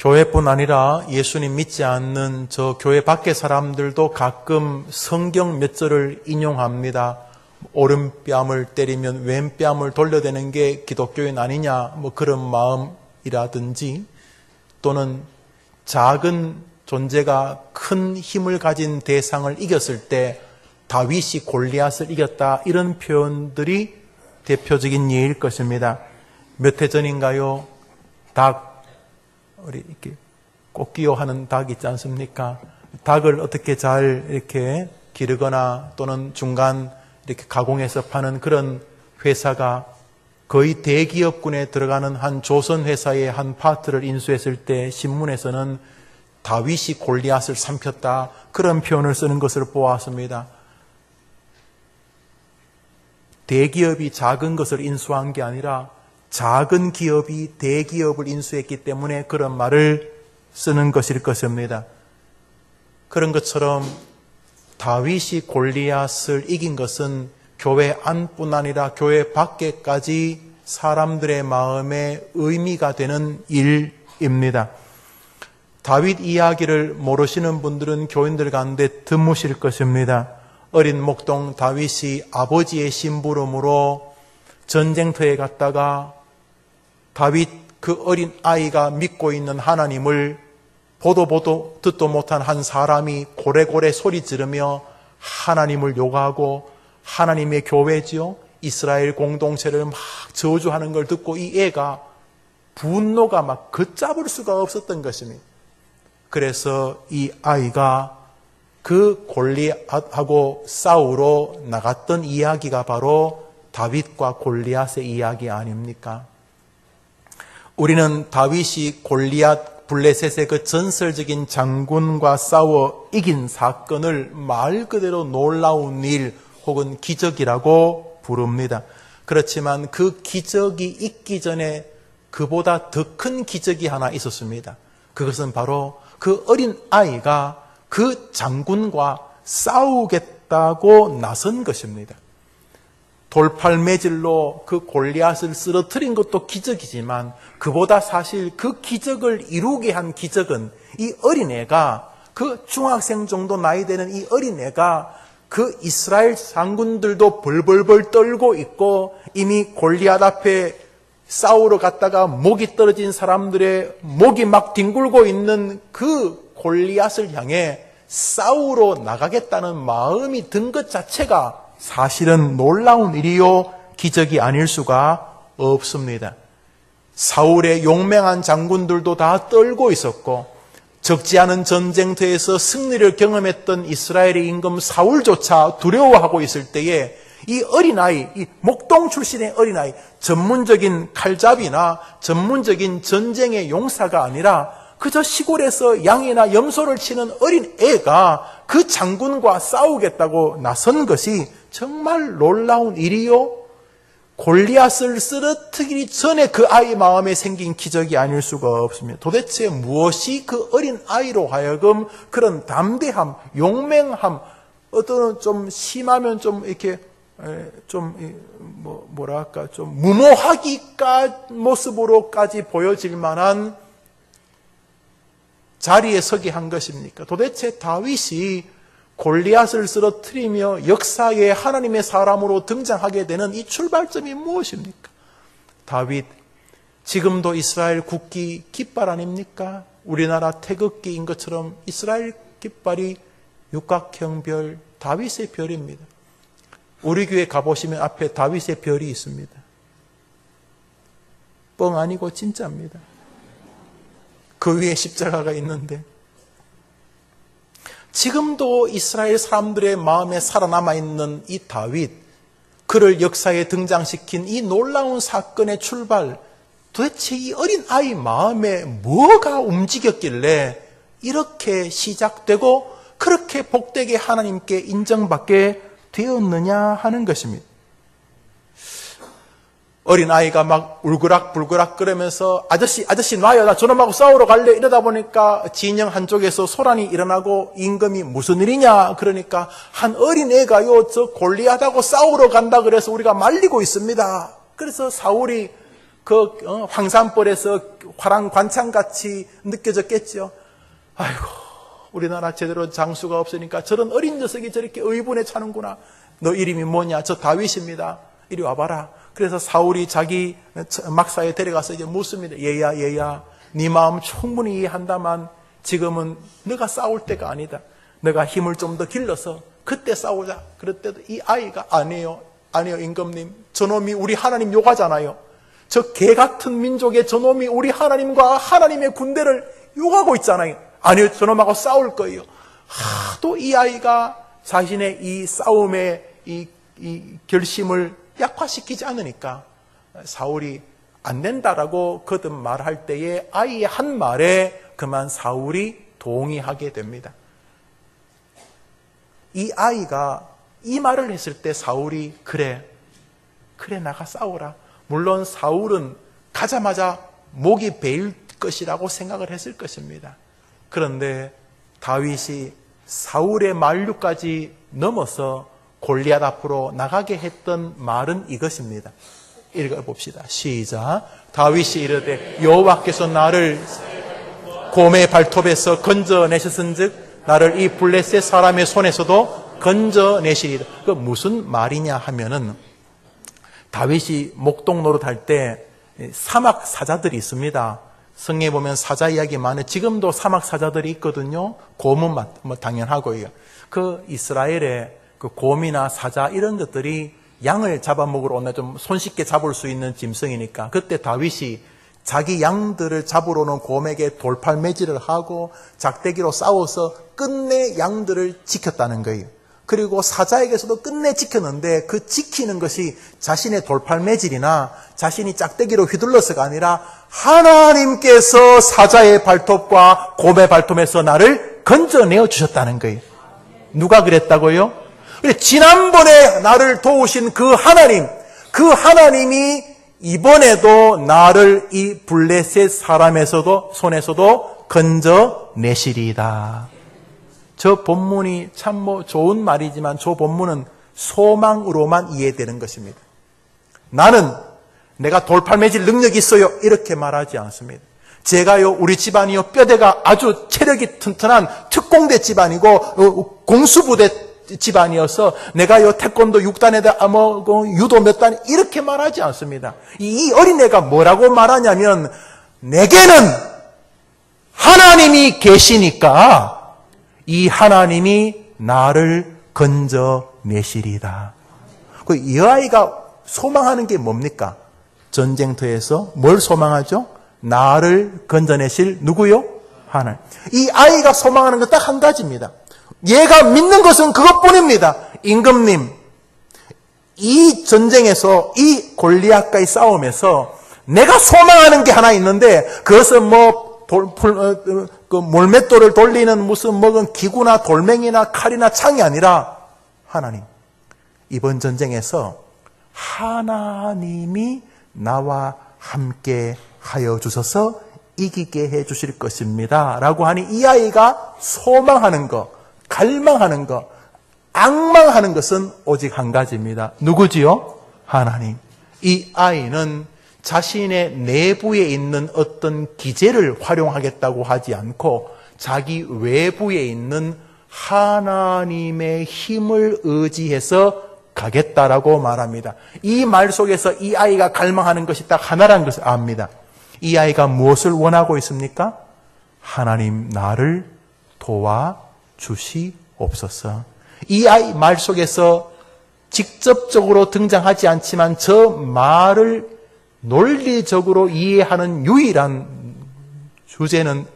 교회뿐 아니라 예수님 믿지 않는 저 교회 밖의 사람들도 가끔 성경 몇 절을 인용합니다. 오른뺨을 때리면 왼뺨을 돌려대는 게 기독교인 아니냐, 뭐 그런 마음이라든지, 또는 작은 존재가 큰 힘을 가진 대상을 이겼을 때 다윗이 골리앗을 이겼다, 이런 표현들이 대표적인 예일 것입니다. 몇 해 전인가요? 우리 이렇게 꽃기호 하는 닭 있지 않습니까? 닭을 어떻게 잘 이렇게 기르거나 또는 중간 이렇게 가공해서 파는 그런 회사가 거의 대기업군에 들어가는 한 조선 회사의 한 파트를 인수했을 때 신문에서는 다윗이 골리앗을 삼켰다, 그런 표현을 쓰는 것을 보았습니다. 대기업이 작은 것을 인수한 게 아니라 작은 기업이 대기업을 인수했기 때문에 그런 말을 쓰는 것일 것입니다. 그런 것처럼 다윗이 골리앗을 이긴 것은 교회 안뿐 아니라 교회 밖에까지 사람들의 마음에 의미가 되는 일입니다. 다윗 이야기를 모르시는 분들은 교인들 가운데 드무실 것입니다. 어린 목동 다윗이 아버지의 심부름으로 전쟁터에 갔다가 다윗 그 어린 아이가 믿고 있는 하나님을 보도 듣도 못한 한 사람이 고래고래 소리 지르며 하나님을 욕하고 하나님의 교회지요, 이스라엘 공동체를 막 저주하는 걸 듣고 이 애가 분노가 막 걷잡을 수가 없었던 것입니다. 그래서 이 아이가 그 골리앗하고 싸우러 나갔던 이야기가 바로 다윗과 골리앗의 이야기 아닙니까? 우리는 다윗이 골리앗 블레셋의 그 전설적인 장군과 싸워 이긴 사건을 말 그대로 놀라운 일 혹은 기적이라고 부릅니다. 그렇지만 그 기적이 있기 전에 그보다 더 큰 기적이 하나 있었습니다. 그것은 바로 그 어린 아이가 그 장군과 싸우겠다고 나선 것입니다. 돌팔매질로 그 골리앗을 쓰러뜨린 것도 기적이지만 그보다 사실 그 기적을 이루게 한 기적은 이 어린애가, 그 중학생 정도 나이 되는 이 어린애가 그 이스라엘 장군들도 벌벌벌 떨고 있고 이미 골리앗 앞에 싸우러 갔다가 목이 떨어진 사람들의 목이 막 뒹굴고 있는 그 골리앗을 향해 싸우러 나가겠다는 마음이 든 것 자체가 사실은 놀라운 일이요 기적이 아닐 수가 없습니다. 사울의 용맹한 장군들도 다 떨고 있었고 적지 않은 전쟁터에서 승리를 경험했던 이스라엘의 임금 사울조차 두려워하고 있을 때에 이 어린아이, 이 목동 출신의 어린아이, 전문적인 칼잡이나 전문적인 전쟁의 용사가 아니라 그저 시골에서 양이나 염소를 치는 어린 애가 그 장군과 싸우겠다고 나선 것이 정말 놀라운 일이요, 골리앗을 쓰러뜨리기 전에 그 아이 마음에 생긴 기적이 아닐 수가 없습니다. 도대체 무엇이 그 어린 아이로 하여금 그런 담대함, 용맹함, 어떤 좀 심하면 좀 이렇게 뭐랄까 좀 무모하기까 모습으로까지 보여질 만한 자리에 서게 한 것입니까? 도대체 다윗이 골리앗을 쓰러뜨리며 역사에 하나님의 사람으로 등장하게 되는 이 출발점이 무엇입니까? 다윗, 지금도 이스라엘 국기 깃발 아닙니까? 우리나라 태극기인 것처럼 이스라엘 깃발이 육각형 별, 다윗의 별입니다. 우리 교회 가보시면 앞에 다윗의 별이 있습니다. 뻥 아니고 진짜입니다. 그 위에 십자가가 있는데 지금도 이스라엘 사람들의 마음에 살아남아 있는 이 다윗, 그를 역사에 등장시킨 이 놀라운 사건의 출발, 도대체 이 어린 아이 마음에 뭐가 움직였길래 이렇게 시작되고 그렇게 복되게 하나님께 인정받게 되었느냐 하는 것입니다. 어린아이가 막 울그락불그락 그러면서 아저씨 놔요, 나 저놈하고 싸우러 갈래, 이러다 보니까 진영 한쪽에서 소란이 일어나고 임금이 무슨 일이냐 그러니까 한 어린애가요 저 골리앗하고 싸우러 간다 그래서 우리가 말리고 있습니다. 그래서 사울이 황산벌에서 화랑 관창같이 느껴졌겠죠. 아이고, 우리나라 제대로 장수가 없으니까 저런 어린 녀석이 저렇게 의분에 차는구나. 너 이름이 뭐냐? 저 다윗입니다. 이리 와봐라. 그래서 사울이 자기 막사에 데려가서 이제 묻습니다. 얘야, 네 마음 충분히 이해한다만 지금은 너가 싸울 때가 아니다. 너가 힘을 좀 더 길러서 그때 싸우자. 그럴 때도 이 아이가 아니에요, 임금님. 저놈이 우리 하나님 욕하잖아요. 저 개 같은 민족의 저놈이 우리 하나님과 하나님의 군대를 욕하고 있잖아요. 아니요, 저놈하고 싸울 거예요. 하도 이 아이가 자신의 이 싸움의 이 결심을 약화시키지 않으니까 사울이 안 된다라고 거듭 말할 때에 아이의 한 말에 그만 사울이 동의하게 됩니다. 이 아이가 이 말을 했을 때 사울이 그래 나가 싸우라. 물론 사울은 가자마자 목이 베일 것이라고 생각을 했을 것입니다. 그런데 다윗이 사울의 만류까지 넘어서 골리앗 앞으로 나가게 했던 말은 이것입니다. 읽어봅시다. 시작. 다윗이 이르되 여호와께서 나를 곰의 발톱에서 건져내셨은즉 나를 이 블레셋 사람의 손에서도 건져내시리라. 그 무슨 말이냐 하면은 다윗이 목동 노릇할 때 사막 사자들이 있습니다. 성경에 보면 사자 이야기 많아요. 지금도 사막 사자들이 있거든요. 곰은 뭐 당연하고요. 그 이스라엘의 그 곰이나 사자 이런 것들이 양을 잡아먹으러 오나 좀 손쉽게 잡을 수 있는 짐승이니까 그때 다윗이 자기 양들을 잡으러 오는 곰에게 돌팔매질을 하고 작대기로 싸워서 끝내 양들을 지켰다는 거예요. 그리고 사자에게서도 끝내 지켰는데 그 지키는 것이 자신의 돌팔매질이나 자신이 짝대기로 휘둘러서가 아니라 하나님께서 사자의 발톱과 곰의 발톱에서 나를 건져내어 주셨다는 거예요. 누가 그랬다고요? 지난번에 나를 도우신 그 하나님이 이번에도 나를 이 블레셋 사람에서도 손에서도 건져내시리이다. 저 본문이 참 좋은 말이지만 저 본문은 소망으로만 이해되는 것입니다. 나는 내가 돌팔매질 능력이 있어요 이렇게 말하지 않습니다. 제가요 우리 집안이요 뼈대가 아주 체력이 튼튼한 특공대 집안이고 공수부대 집안이어서 내가요 태권도 6단에다 유도 몇 단 이렇게 말하지 않습니다. 이 어린애가 뭐라고 말하냐면 내게는 하나님이 계시니까 이 하나님이 나를 건져내시리다. 이 아이가 소망하는 게 뭡니까? 전쟁터에서 뭘 소망하죠? 나를 건져내실 누구요? 하나님. 이 아이가 소망하는 건 딱 한 가지입니다. 얘가 믿는 것은 그것뿐입니다. 임금님, 이 전쟁에서 이 골리앗과의 싸움에서 내가 소망하는 게 하나 있는데 그것은 몰맷돌을 돌리는 무슨 먹은 기구나 돌멩이나 칼이나 창이 아니라 하나님, 이번 전쟁에서 하나님이 나와 함께 하여 주셔서 이기게 해 주실 것입니다 라고 하니 이 아이가 소망하는 것, 갈망하는 것, 앙망하는 것은 오직 한 가지입니다. 누구지요? 하나님. 이 아이는 자신의 내부에 있는 어떤 기제를 활용하겠다고 하지 않고 자기 외부에 있는 하나님의 힘을 의지해서 가겠다라고 말합니다. 이 말 속에서 이 아이가 갈망하는 것이 딱 하나라는 것을 압니다. 이 아이가 무엇을 원하고 있습니까? 하나님 나를 도와주시옵소서. 이 아이 말 속에서 직접적으로 등장하지 않지만 저 말을 논리적으로 이해하는 유일한 주제는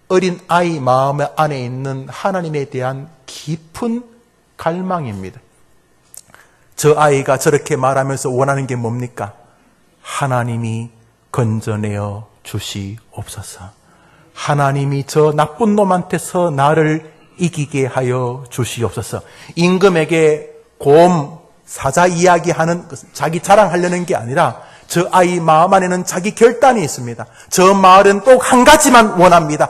어린 아이 마음 안에 있는 하나님에 대한 깊은 갈망입니다. 저 아이가 저렇게 말하면서 원하는 게 뭡니까? 하나님이 건져내어 주시옵소서. 하나님이 저 나쁜 놈한테서 나를 이기게 하여 주시옵소서. 임금에게 곰, 사자 이야기하는 자기 자랑하려는 게 아니라 저 아이 마음 안에는 자기 결단이 있습니다. 저 말은 또 한 가지만 원합니다.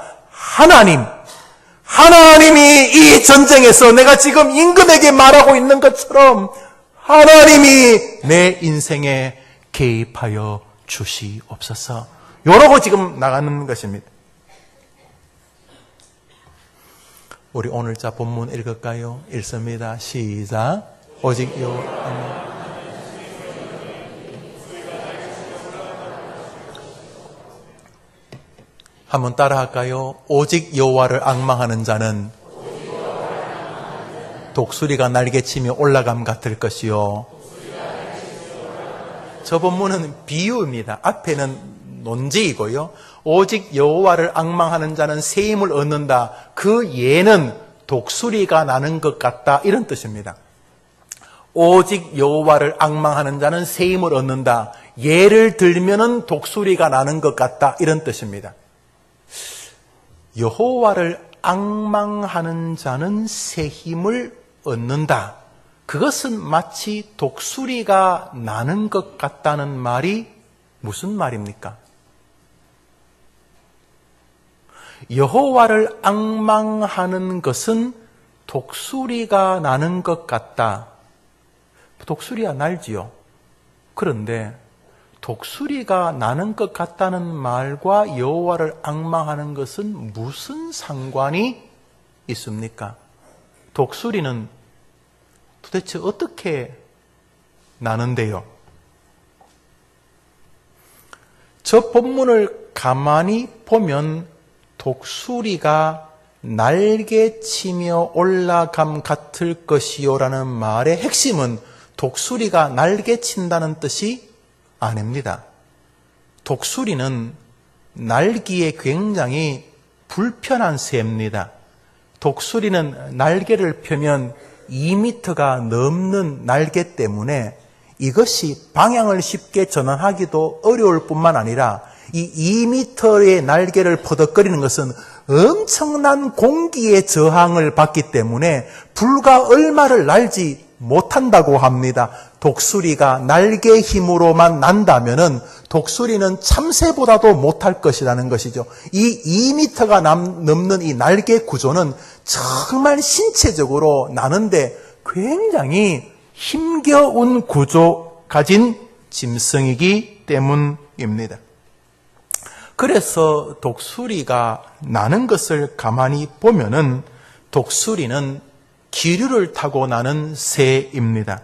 하나님이 이 전쟁에서 내가 지금 임금에게 말하고 있는 것처럼 하나님이 내 인생에 개입하여 주시옵소서. 요러고 지금 나가는 것입니다. 우리 오늘자 본문 읽을까요? 읽습니다. 시작. 오직 여호와 한번 따라할까요? 오직 여호와를 앙망하는 자는 독수리가 날개치며 올라감 같을 것이요. 저 본문은 비유입니다. 앞에는 논지이고요. 오직 여호와를 앙망하는 자는 새 힘을 얻는다. 그 예는 독수리가 나는 것 같다. 이런 뜻입니다. 오직 여호와를 앙망하는 자는 새 힘을 얻는다. 예를 들면은 독수리가 나는 것 같다. 이런 뜻입니다. 여호와를 앙망하는 자는 새 힘을 얻는다. 그것은 마치 독수리가 나는 것 같다는 말이 무슨 말입니까? 여호와를 앙망하는 것은 독수리가 나는 것 같다. 독수리가 날지요. 그런데 독수리가 나는 것 같다는 말과 여호와를 앙망하는 것은 무슨 상관이 있습니까? 독수리는 도대체 어떻게 나는데요? 저 본문을 가만히 보면 독수리가 날개치며 올라감 같을 것이요라는 말의 핵심은 독수리가 날개친다는 뜻이 아닙니다. 독수리는 날기에 굉장히 불편한 새입니다. 독수리는 날개를 펴면 2m가 넘는 날개 때문에 이것이 방향을 쉽게 전환하기도 어려울 뿐만 아니라 이 2m의 날개를 퍼덕거리는 것은 엄청난 공기의 저항을 받기 때문에 불과 얼마를 날지 못한다고 합니다. 독수리가 날개 힘으로만 난다면은 독수리는 참새보다도 못할 것이라는 것이죠. 이 2m가 넘는 이 날개 구조는 정말 신체적으로 나는데 굉장히 힘겨운 구조 가진 짐승이기 때문입니다. 그래서 독수리가 나는 것을 가만히 보면은 독수리는 기류를 타고 나는 새입니다.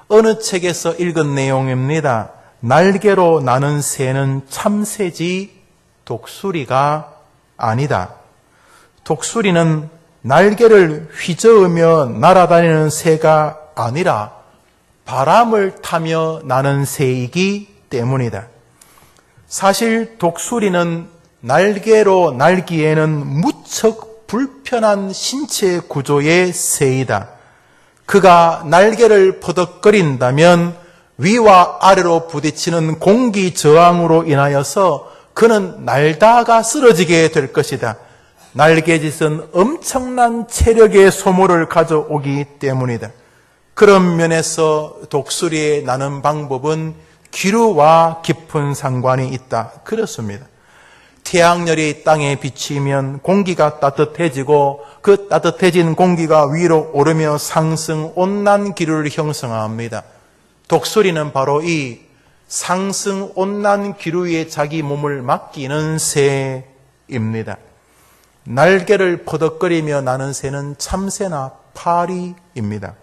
어느 책에서 읽은 내용입니다. 날개로 나는 새는 참새지 독수리가 아니다. 독수리는 날개를 휘저으며 날아다니는 새가 아니라 바람을 타며 나는 새이기 때문이다. 사실 독수리는 날개로 날기에는 무척 불편한 신체 구조의 새이다. 그가 날개를 퍼덕거린다면 위와 아래로 부딪히는 공기 저항으로 인하여서 그는 날다가 쓰러지게 될 것이다. 날개짓은 엄청난 체력의 소모를 가져오기 때문이다. 그런 면에서 독수리의 나는 방법은 기류와 깊은 상관이 있다. 그렇습니다. 태양열이 땅에 비치면 공기가 따뜻해지고 그 따뜻해진 공기가 위로 오르며 상승 온난 기류를 형성합니다. 독수리는 바로 이 상승 온난 기류에 자기 몸을 맡기는 새입니다. 날개를 퍼덕거리며 나는 새는 참새나 파리입니다.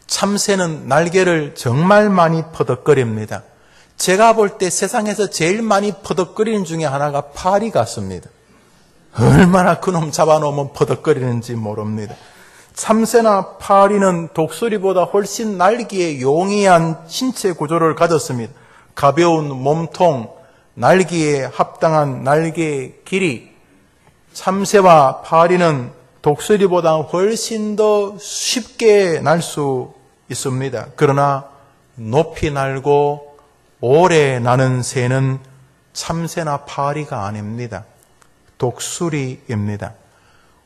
참새는 날개를 정말 많이 퍼덕거립니다. 제가 볼 때 세상에서 제일 많이 퍼덕거리는 중에 하나가 파리 같습니다. 얼마나 그놈 잡아놓으면 퍼덕거리는지 모릅니다. 참새나 파리는 독수리보다 훨씬 날기에 용이한 신체 구조를 가졌습니다. 가벼운 몸통, 날기에 합당한 날개의 길이. 참새와 파리는 독수리보다 훨씬 더 쉽게 날 수 있습니다. 그러나 높이 날고 오래 나는 새는 참새나 파리가 아닙니다. 독수리입니다.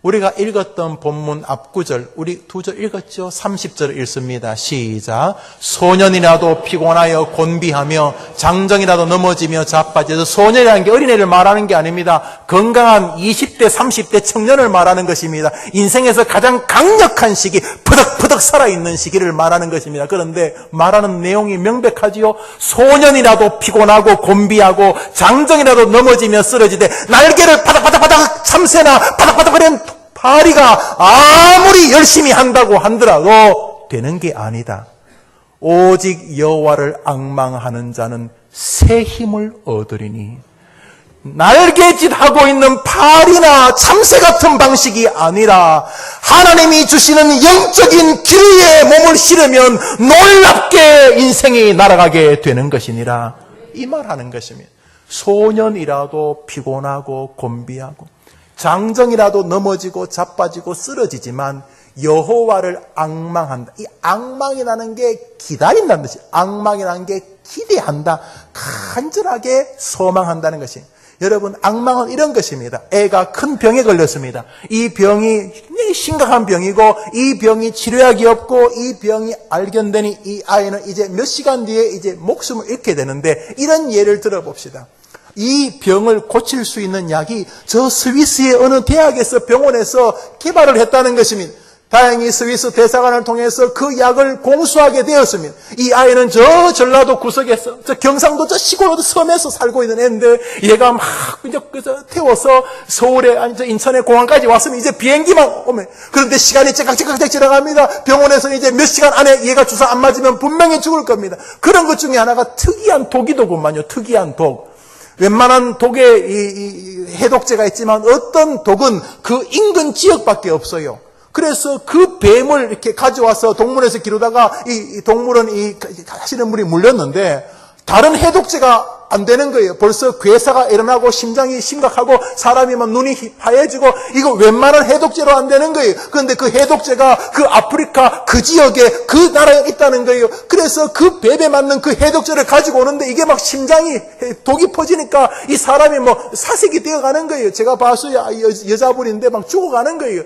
우리가 읽었던 본문 앞구절, 우리 두 절 읽었죠? 30절 읽습니다. 시작. 소년이라도 피곤하여 곤비하며 장정이라도 넘어지며 자빠져서, 소년이라는 게 어린애를 말하는 게 아닙니다. 건강한 20대, 30대 청년을 말하는 것입니다. 인생에서 가장 강력한 시기, 푸덕푸덕 살아있는 시기를 말하는 것입니다. 그런데 말하는 내용이 명백하지요. 소년이라도 피곤하고 곤비하고 장정이라도 넘어지며 쓰러지되 날개를 바닥바닥바닥 참새나 바닥바닥거리는 파리가 아무리 열심히 한다고 하더라도 되는 게 아니다. 오직 여호와를 앙망하는 자는 새 힘을 얻으리니. 날개짓하고 있는 파리나 참새 같은 방식이 아니라 하나님이 주시는 영적인 길 위에 몸을 실으면 놀랍게 인생이 날아가게 되는 것이니라. 이 말하는 것입니다. 소년이라도 피곤하고 곤비하고 장정이라도 넘어지고 자빠지고 쓰러지지만 여호와를 앙망한다. 이 앙망이라는 게 기다린다는 뜻이에요. 앙망이라는 게 기대한다. 간절하게 소망한다는 것이. 여러분, 앙망은 이런 것입니다. 애가 큰 병에 걸렸습니다. 이 병이 굉장히 심각한 병이고 이 병이 치료약이 없고 이 병이 발견되니 이 아이는 이제 몇 시간 뒤에 이제 목숨을 잃게 되는데, 이런 예를 들어봅시다. 이 병을 고칠 수 있는 약이 저 스위스의 어느 대학에서 병원에서 개발을 했다는 것입니다. 다행히 스위스 대사관을 통해서 그 약을 공수하게 되었습니다. 이 아이는 저 전라도 구석에서, 저 경상도 저 시골 섬에서 살고 있는 애인데, 얘가 막 이제 태워서 서울에, 아니 저 인천에 공항까지 왔으면 이제 비행기만 오면, 그런데 시간이 째깍째깍 지나갑니다. 병원에서는 이제 몇 시간 안에 얘가 주사 안 맞으면 분명히 죽을 겁니다. 그런 것 중에 하나가 특이한 독이더구만요. 특이한 독. 웬만한 독에 이 해독제가 있지만 어떤 독은 그 인근 지역밖에 없어요. 그래서 그 뱀을 이렇게 가져와서 동물원에서 기르다가 이 동물은 하시는 분이 물렸는데 다른 해독제가 안 되는 거예요. 벌써 괴사가 일어나고 심장이 심각하고 사람이 막 눈이 하얘지고 이거 웬만한 해독제로 안 되는 거예요. 그런데 그 해독제가 그 아프리카 그 지역에 그 나라에 있다는 거예요. 그래서 그 뱀에 맞는 그 해독제를 가지고 오는데 이게 막 심장이 독이 퍼지니까 이 사람이 뭐 사색이 되어가는 거예요. 제가 봤어요. 여자분인데 막 죽어가는 거예요.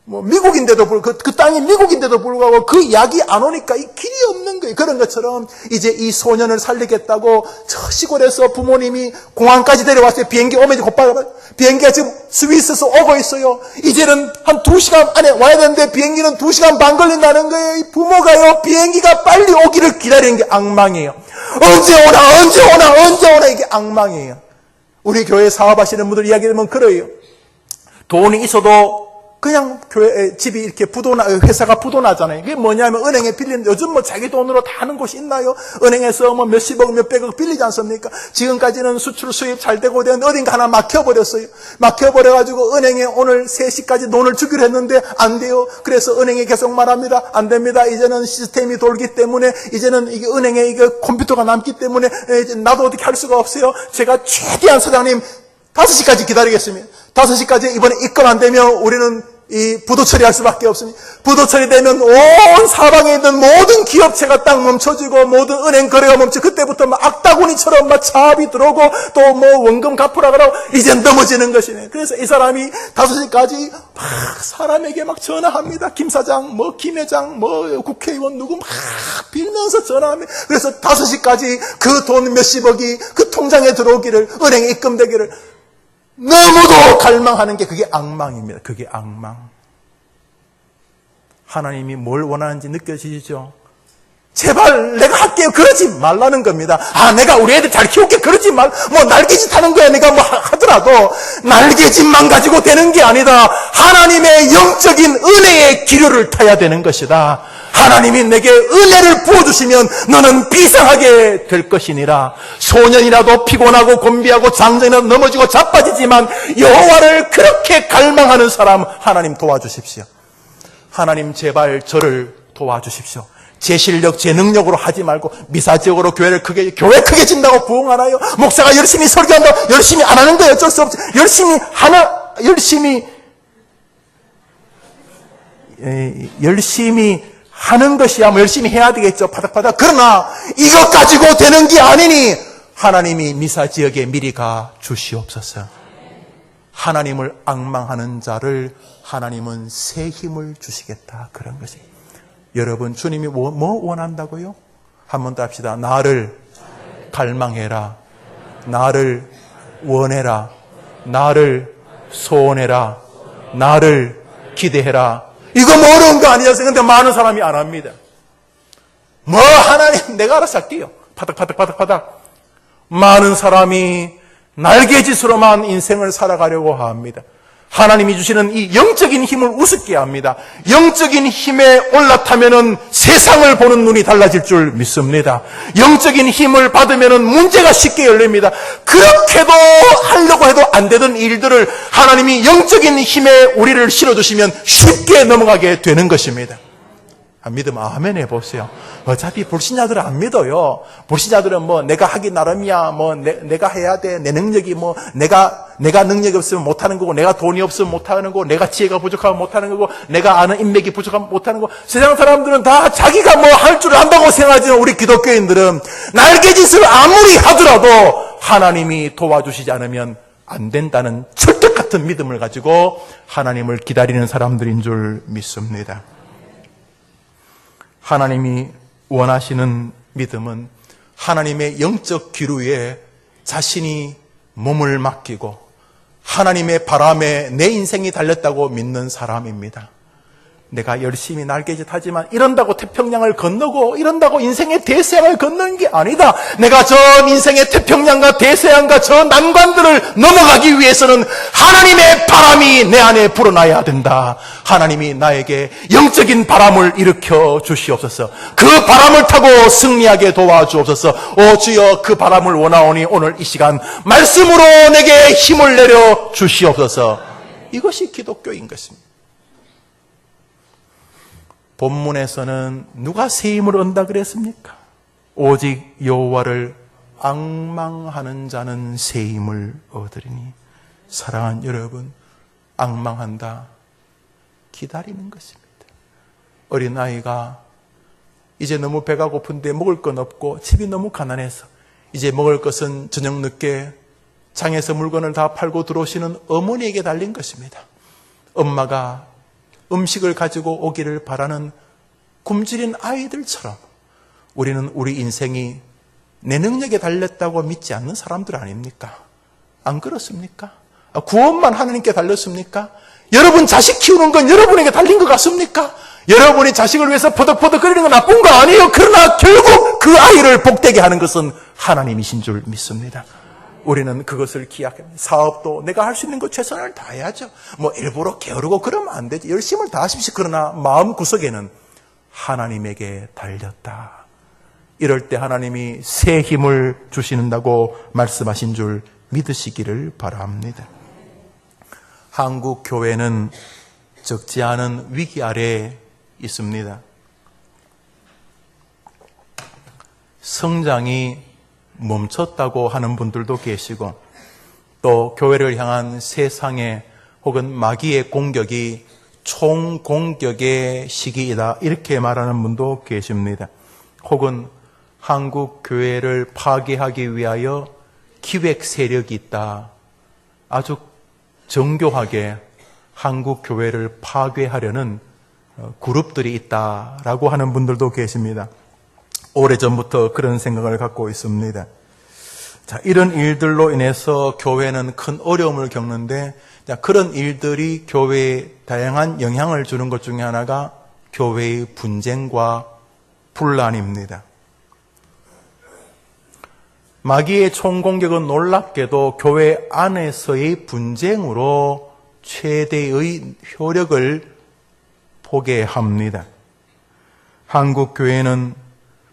뭐 미국인데도 불구하고 그 땅이 미국인데도 불구하고 그 약이 안 오니까 이 길이 없는 거예요. 그런 것처럼 이제 이 소년을 살리겠다고 저 시골에서 부모님이 공항까지 데려왔어요. 비행기 오면 곧바로 비행기가 지금 스위스에서 오고 있어요. 이제는 한 2시간 안에 와야 되는데 비행기는 2시간 반 걸린다는 거예요. 이 부모가요, 비행기가 빨리 오기를 기다리는 게 앙망이에요. 언제 오나 언제 오나 언제 오나, 이게 앙망이에요. 우리 교회 사업하시는 분들 이야기 들으면 그래요. 돈이 있어도 그냥 교회 집이 이렇게 회사가 부도나잖아요. 그게 뭐냐면 은행에 빌리는, 요즘 뭐 자기 돈으로 다 하는 곳이 있나요? 은행에서 뭐 몇십억 몇백억 빌리지 않습니까? 지금까지는 수출 수입 잘 되고 되는데 어딘가 하나 막혀버렸어요. 막혀버려가지고 은행에 오늘 3시까지 돈을 주기로 했는데 안 돼요. 그래서 은행에 계속 말합니다. 안 됩니다. 이제는 시스템이 돌기 때문에, 이제는 이게 은행에 이게 컴퓨터가 남기 때문에 나도 어떻게 할 수가 없어요. 제가 최대한 사장님 5시까지 기다리겠습니다. 5시까지 이번에 입금 안 되면 우리는 이 부도 처리할 수밖에 없습니다. 부도 처리되면 온 사방에 있는 모든 기업체가 딱 멈춰지고 모든 은행 거래가 멈춰. 그때부터 막 악다구니처럼 막 차압이 들어오고 또 뭐 원금 갚으라 그러고 이제 넘어지는 것이네. 그래서 이 사람이 5시까지 막 사람에게 막 전화합니다. 김 사장, 뭐 김 회장, 뭐 국회의원 누구 막 빌면서 전화합니다. 그래서 5시까지 그 돈 몇십억이 그 통장에 들어오기를, 은행에 입금되기를 너무도 갈망하는 게 그게 앙망입니다. 그게 앙망. 하나님이 뭘 원하는지 느껴지시죠? 제발 내가 할게요. 그러지 말라는 겁니다. 내가 우리 애들 잘 키울게. 그러지 말. 뭐 날개짓 하는 거야. 내가 뭐 하더라도 날개짓만 가지고 되는 게 아니다. 하나님의 영적인 은혜의 기류를 타야 되는 것이다. 하나님이 내게 은혜를 부어주시면 너는 비상하게 될 것이니라. 소년이라도 피곤하고 곤비하고 장정이라도 넘어지고 자빠지지만 여호와를 그렇게 갈망하는 사람 하나님 도와주십시오. 하나님 제발 저를 도와주십시오. 제 실력, 제 능력으로 하지 말고 미사적으로 교회 크게 진다고 부흥하나요? 목사가 열심히 설교한다고 열심히 안 하는 거예요. 어쩔 수 없죠. 열심히 하는 것이야 뭐 열심히 해야 되겠죠. 바닥바닥. 그러나 이것 가지고 되는 게 아니니 하나님이 미사 지역에 미리 가 주시옵소서. 하나님을 앙망하는 자를 하나님은 새 힘을 주시겠다. 그런 것입니다. 여러분, 주님이 뭐 원한다고요? 한 번 더 합시다. 나를 갈망해라. 나를 원해라. 나를 소원해라. 나를 기대해라. 이거 뭐 어려운 거 아니냐 생각하는데 많은 사람이 안 합니다. 뭐 하나님 내가 알아서 할게요. 파닥파닥. 많은 사람이 날개짓으로만 인생을 살아가려고 합니다. 하나님이 주시는 이 영적인 힘을 우습게 합니다. 영적인 힘에 올라타면은 세상을 보는 눈이 달라질 줄 믿습니다. 영적인 힘을 받으면은 문제가 쉽게 열립니다. 그렇게도 하려고 해도 안 되던 일들을 하나님이 영적인 힘에 우리를 실어주시면 쉽게 넘어가게 되는 것입니다. 안 믿으면 아멘 해보세요. 어차피 불신자들은 안 믿어요. 불신자들은 뭐 내가 하기 나름이야. 뭐 내가 해야 돼. 내 능력이 뭐 내가 능력이 없으면 못하는 거고, 내가 돈이 없으면 못하는 거고, 내가 지혜가 부족하면 못하는 거고, 내가 아는 인맥이 부족하면 못하는 거고. 세상 사람들은 다 자기가 뭐 할 줄 안다고 생각하지만 우리 기독교인들은 날개짓을 아무리 하더라도 하나님이 도와주시지 않으면 안 된다는 철떡 같은 믿음을 가지고 하나님을 기다리는 사람들인 줄 믿습니다. 하나님이 원하시는 믿음은 하나님의 영적 기류에 자신이 몸을 맡기고 하나님의 바람에 내 인생이 달렸다고 믿는 사람입니다. 내가 열심히 날개짓하지만 이런다고 태평양을 건너고 이런다고 인생의 대서양을 건너는 게 아니다. 내가 저 인생의 태평양과 대서양과 저 난관들을 넘어가기 위해서는 하나님의 바람이 내 안에 불어나야 된다. 하나님이 나에게 영적인 바람을 일으켜 주시옵소서. 그 바람을 타고 승리하게 도와주옵소서. 오 주여, 그 바람을 원하오니 오늘 이 시간 말씀으로 내게 힘을 내려 주시옵소서. 이것이 기독교인 것입니다. 본문에서는 누가 새 힘을 얻는다 그랬습니까? 오직 여호와를 앙망하는 자는 새 힘을 얻으리니. 사랑하는 여러분, 앙망한다, 기다리는 것입니다. 어린아이가 이제 너무 배가 고픈데 먹을 건 없고 집이 너무 가난해서 이제 먹을 것은 저녁 늦게 장에서 물건을 다 팔고 들어오시는 어머니에게 달린 것입니다. 엄마가 음식을 가지고 오기를 바라는 굶주린 아이들처럼 우리는 우리 인생이 내 능력에 달렸다고 믿지 않는 사람들 아닙니까? 안 그렇습니까? 구원만 하나님께 달렸습니까? 여러분 자식 키우는 건 여러분에게 달린 것 같습니까? 여러분이 자식을 위해서 퍼덕퍼덕거리는 건 나쁜 거 아니에요. 그러나 결국 그 아이를 복되게 하는 것은 하나님이신 줄 믿습니다. 우리는 그것을 기약합니다. 사업도 내가 할 수 있는 것 최선을 다해야죠. 뭐 일부러 게으르고 그러면 안 되지. 열심을 다하십시오. 그러나 마음 구석에는 하나님에게 달렸다. 이럴 때 하나님이 새 힘을 주시는다고 말씀하신 줄 믿으시기를 바랍니다. 한국 교회는 적지 않은 위기 아래에 있습니다. 성장이 멈췄다고 하는 분들도 계시고, 또 교회를 향한 세상의 혹은 마귀의 공격이 총공격의 시기이다, 이렇게 말하는 분도 계십니다. 혹은 한국 교회를 파괴하기 위하여 기획 세력이 있다, 아주 정교하게 한국 교회를 파괴하려는 그룹들이 있다라고 하는 분들도 계십니다. 오래전부터 그런 생각을 갖고 있습니다. 자, 이런 일들로 인해서 교회는 큰 어려움을 겪는데, 그런 일들이 교회에 다양한 영향을 주는 것 중에 하나가 교회의 분쟁과 분란입니다. 마귀의 총공격은 놀랍게도 교회 안에서의 분쟁으로 최대의 효력을 보게 합니다. 한국 교회는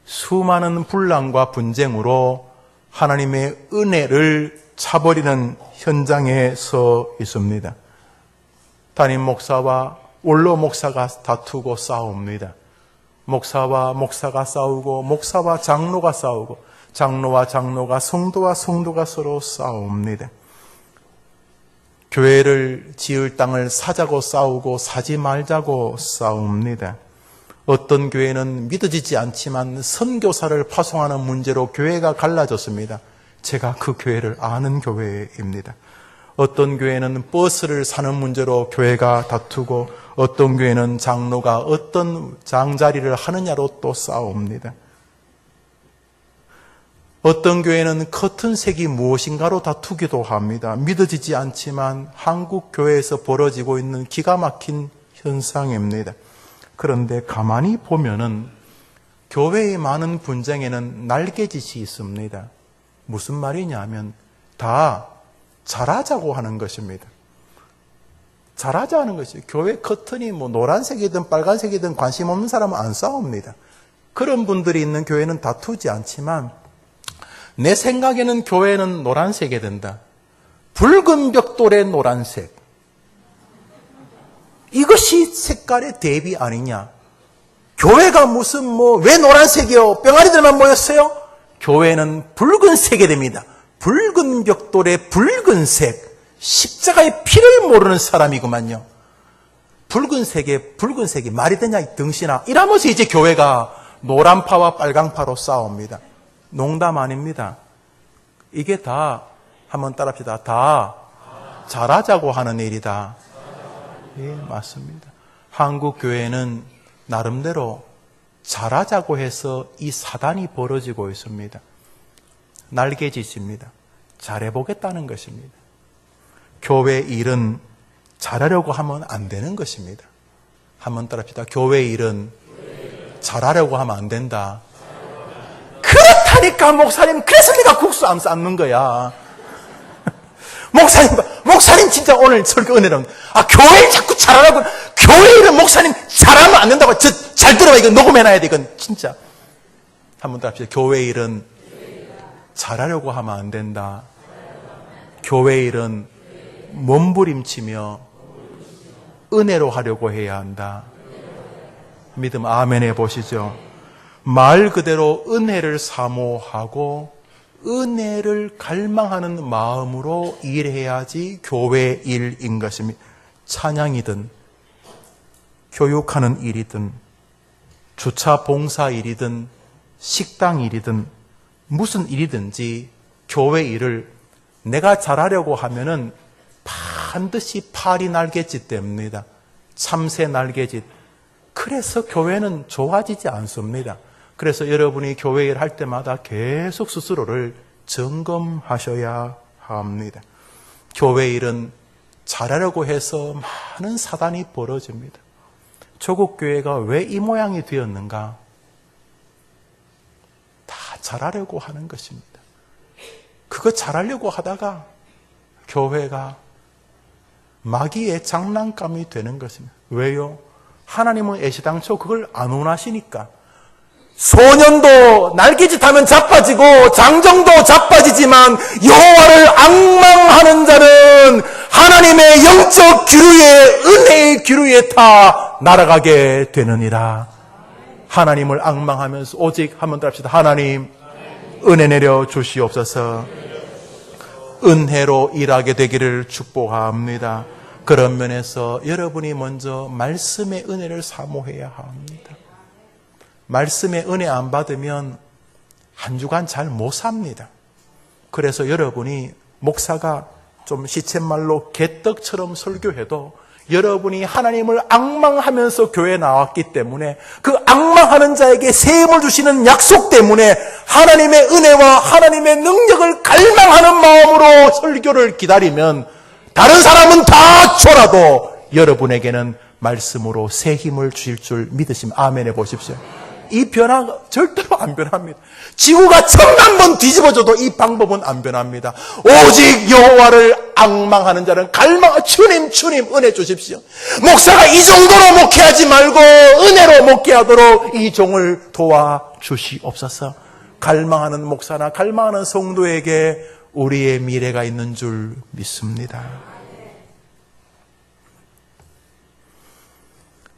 수많은 분란과 분쟁으로 하나님의 은혜를 차버리는 현장에 서 있습니다. 담임 목사와 원로 목사가 다투고 싸웁니다. 목사와 목사가 싸우고, 목사와 장로가 싸우고, 장로와 장로가, 성도와 성도가 서로 싸웁니다. 교회를 지을 땅을 사자고 싸우고 사지 말자고 싸웁니다. 어떤 교회는 믿어지지 않지만 선교사를 파송하는 문제로 교회가 갈라졌습니다. 제가 그 교회를 아는 교회입니다. 어떤 교회는 버스를 사는 문제로 교회가 다투고 어떤 교회는 장로가 어떤 장자리를 하느냐로 또 싸웁니다. 어떤 교회는 커튼색이 무엇인가로 다투기도 합니다. 믿어지지 않지만 한국 교회에서 벌어지고 있는 기가 막힌 현상입니다. 그런데 가만히 보면은 교회의 많은 분쟁에는 날개짓이 있습니다. 무슨 말이냐면 다 잘하자고 하는 것입니다. 잘하자는 것이 교회 커튼이 뭐 노란색이든 빨간색이든 관심 없는 사람은 안 싸웁니다. 그런 분들이 있는 교회는 다투지 않지만 내 생각에는 교회는 노란색이 된다. 붉은 벽돌의 노란색. 이것이 색깔의 대비 아니냐. 교회가 무슨 왜 노란색이요? 병아리들만 모였어요? 교회는 붉은색이 됩니다. 붉은 벽돌의 붉은색. 십자가의 피를 모르는 사람이구만요. 붉은색이 말이 되냐 이 등신아. 이러면서 이제 교회가 노란파와 빨강파로 싸웁니다. 농담 아닙니다. 이게 다 한번 따라합시다. 다 잘하자고 하는 일이다. 예, 맞습니다. 한국 교회는 나름대로 잘하자고 해서 이 사단이 벌어지고 있습니다. 날개짓입니다. 잘해보겠다는 것입니다. 교회 일은 잘하려고 하면 안 되는 것입니다. 한번 따라합시다. 교회 일은 잘하려고 하면 안 된다. 그렇다니까 목사님. 그래서 내가 국수 안 삶는 거야. 목사님 진짜 오늘 설교 은혜로 교회 자꾸 잘하라고. 교회 일은 목사님 잘하면 안 된다고. 잘 들어봐. 이거 녹음해놔야 돼. 이건 진짜. 한번 더 합시다. 교회 일은 잘하려고 하면 안 된다. 교회 일은 몸부림치며 은혜로 하려고 해야 한다. 믿음 아멘 해보시죠. 말 그대로 은혜를 사모하고 은혜를 갈망하는 마음으로 일해야지 교회 일인 것입니다. 찬양이든 교육하는 일이든 주차 봉사 일이든 식당 일이든 무슨 일이든지 교회 일을 내가 잘하려고 하면은 반드시 팔이 날개짓 됩니다. 참새 날개짓. 그래서 교회는 좋아지지 않습니다. 그래서 여러분이 교회 일 할 때마다 계속 스스로를 점검하셔야 합니다. 교회 일은 잘하려고 해서 많은 사단이 벌어집니다. 조국 교회가 왜 이 모양이 되었는가? 다 잘하려고 하는 것입니다. 그거 잘하려고 하다가 교회가 마귀의 장난감이 되는 것입니다. 왜요? 하나님은 애시당초 그걸 안 원하시니까. 소년도 날개짓하면 자빠지고 장정도 자빠지지만 여호와를 앙망하는 자는 하나님의 영적 기류에 은혜의 기류에 타 날아가게 되느니라. 하나님을 앙망하면서 오직 한번 더 합시다. 하나님 은혜 내려 주시옵소서. 은혜로 일하게 되기를 축복합니다. 그런 면에서 여러분이 먼저 말씀의 은혜를 사모해야 합니다. 말씀의 은혜 안 받으면 한 주간 잘 못 삽니다. 그래서 여러분이 목사가 좀 시쳇말로 개떡처럼 설교해도 여러분이 하나님을 앙망하면서 교회에 나왔기 때문에 그 앙망하는 자에게 세움을 주시는 약속 때문에 하나님의 은혜와 하나님의 능력을 갈망하는 마음으로 설교를 기다리면 다른 사람은 다 줘라도 여러분에게는 말씀으로 새 힘을 주실 줄 믿으시면 아멘 해보십시오. 이 변화가 절대로 안 변합니다. 지구가 1000만 번 뒤집어져도 이 방법은 안 변합니다. 오직 여호와를 앙망하는 자는 주님 은혜 주십시오. 목사가 이 정도로 목회하지 말고 은혜로 목회하도록 이 종을 도와주시옵소서. 갈망하는 목사나 갈망하는 성도에게 우리의 미래가 있는 줄 믿습니다.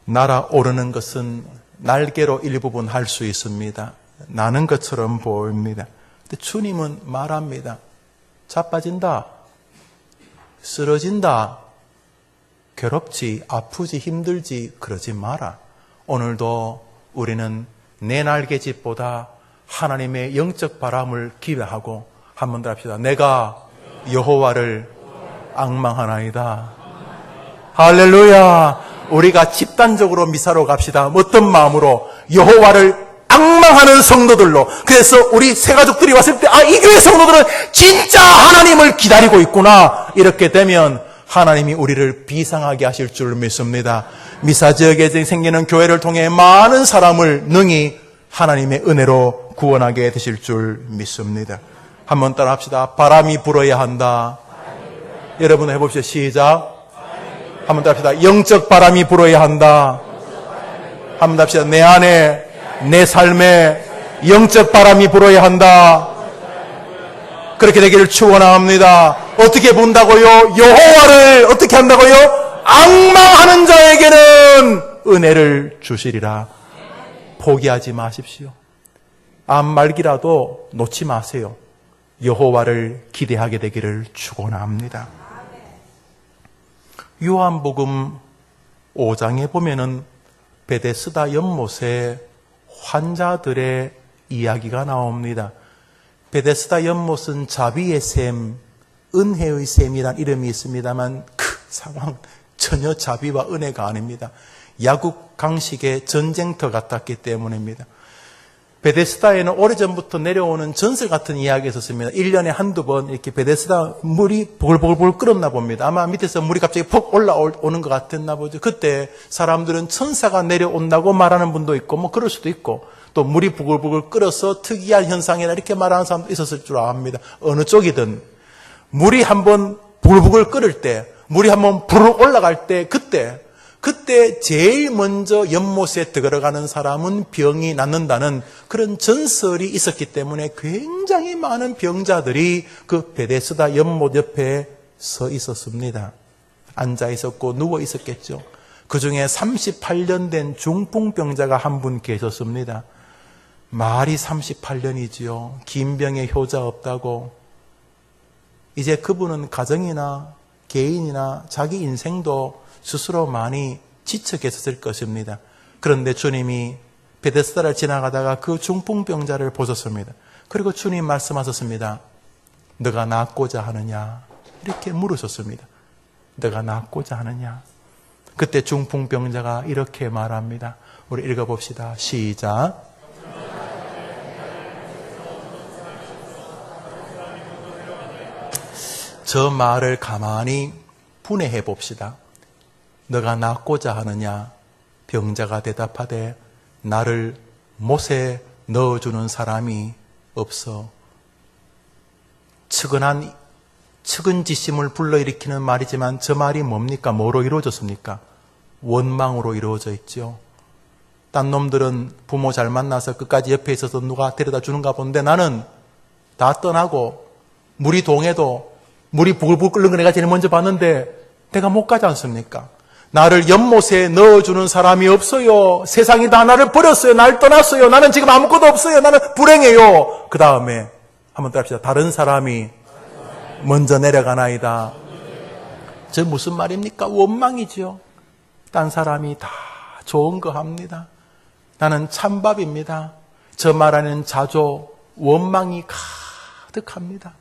날아오르는 것은 날개로 일부분 할 수 있습니다. 나는 것처럼 보입니다. 근데 주님은 말합니다. 자빠진다. 쓰러진다. 괴롭지, 아프지, 힘들지 그러지 마라. 오늘도 우리는 내 날개짓보다 하나님의 영적 바람을 기대하고 한 번 더 합시다. 내가 여호와를 앙망하나이다. 할렐루야. 우리가 집단적으로 미사로 갑시다. 어떤 마음으로? 여호와를 앙망하는 성도들로. 그래서 우리 새 가족들이 왔을 때 이 교회 성도들은 진짜 하나님을 기다리고 있구나. 이렇게 되면 하나님이 우리를 비상하게 하실 줄 믿습니다. 미사 지역에 생기는 교회를 통해 많은 사람을 능히 하나님의 은혜로 구원하게 되실 줄 믿습니다. 한번 따라 합시다. 바람이 불어야 한다. 여러분 해봅시다. 시작. 한번 더 합시다. 영적 바람이 불어야 한다. 한번 더 합시다. 내 안에, 내 삶에 영적 바람이 불어야 한다. 그렇게 되기를 축원합니다. 어떻게 본다고요? 여호와를 어떻게 한다고요? 앙망하는 자에게는 은혜를 주시리라. 포기하지 마십시오. 암말기라도 놓지 마세요. 여호와를 기대하게 되기를 축원합니다. 요한복음 5장에 보면은 베데스다 연못에 환자들의 이야기가 나옵니다. 베데스다 연못은 자비의 샘, 은혜의 샘이란 이름이 있습니다만 그 상황 전혀 자비와 은혜가 아닙니다. 야국 강식의 전쟁터 같았기 때문입니다. 베데스다에는 오래전부터 내려오는 전설 같은 이야기가 있었습니다. 1년에 한두 번 이렇게 베데스다 물이 보글보글 끓었나 봅니다. 아마 밑에서 물이 갑자기 푹 올라오는 것 같았나 보죠. 그때 사람들은 천사가 내려온다고 말하는 분도 있고 뭐 그럴 수도 있고 또 물이 부글부글 끓어서 특이한 현상이라 이렇게 말하는 사람도 있었을 줄 압니다. 어느 쪽이든 물이 한번 부글부글 끓을 때, 물이 한번 부르륵 올라갈 때 그때 제일 먼저 연못에 들어가는 사람은 병이 낫는다는 그런 전설이 있었기 때문에 굉장히 많은 병자들이 그 베데스다 연못 옆에 서 있었습니다. 앉아 있었고 누워 있었겠죠. 그 중에 38년 된 중풍병자가 한 분 계셨습니다. 말이 38년이지요. 긴 병에 효자 없다고. 이제 그분은 가정이나 개인이나 자기 인생도 스스로 많이 지쳐 계셨을 것입니다. 그런데 주님이 베데스다를 지나가다가 그 중풍병자를 보셨습니다. 그리고 주님 말씀하셨습니다. 너가 낫고자 하느냐? 이렇게 물으셨습니다. 너가 낫고자 하느냐? 그때 중풍병자가 이렇게 말합니다. 우리 읽어봅시다. 시작. 저 말을 가만히 분해해 봅시다. 너가 낫고자 하느냐? 병자가 대답하되 나를 못에 넣어주는 사람이 없어. 측은지심을 불러일으키는 말이지만 저 말이 뭡니까? 뭐로 이루어졌습니까? 원망으로 이루어져 있죠. 딴 놈들은 부모 잘 만나서 끝까지 옆에 있어서 누가 데려다 주는가 본데 나는 다 떠나고 물이 동해도 물이 부글부글 끓는 거 내가 제일 먼저 봤는데 내가 못 가지 않습니까? 나를 연못에 넣어주는 사람이 없어요. 세상이 다 나를 버렸어요. 날 떠났어요. 나는 지금 아무것도 없어요. 나는 불행해요. 그 다음에 한번 또 합시다. 다른 사람이 먼저 내려가나이다. 저 무슨 말입니까? 원망이죠. 딴 사람이 다 좋은 거 합니다. 나는 찬밥입니다. 저 말하는 자조, 원망이 가득합니다.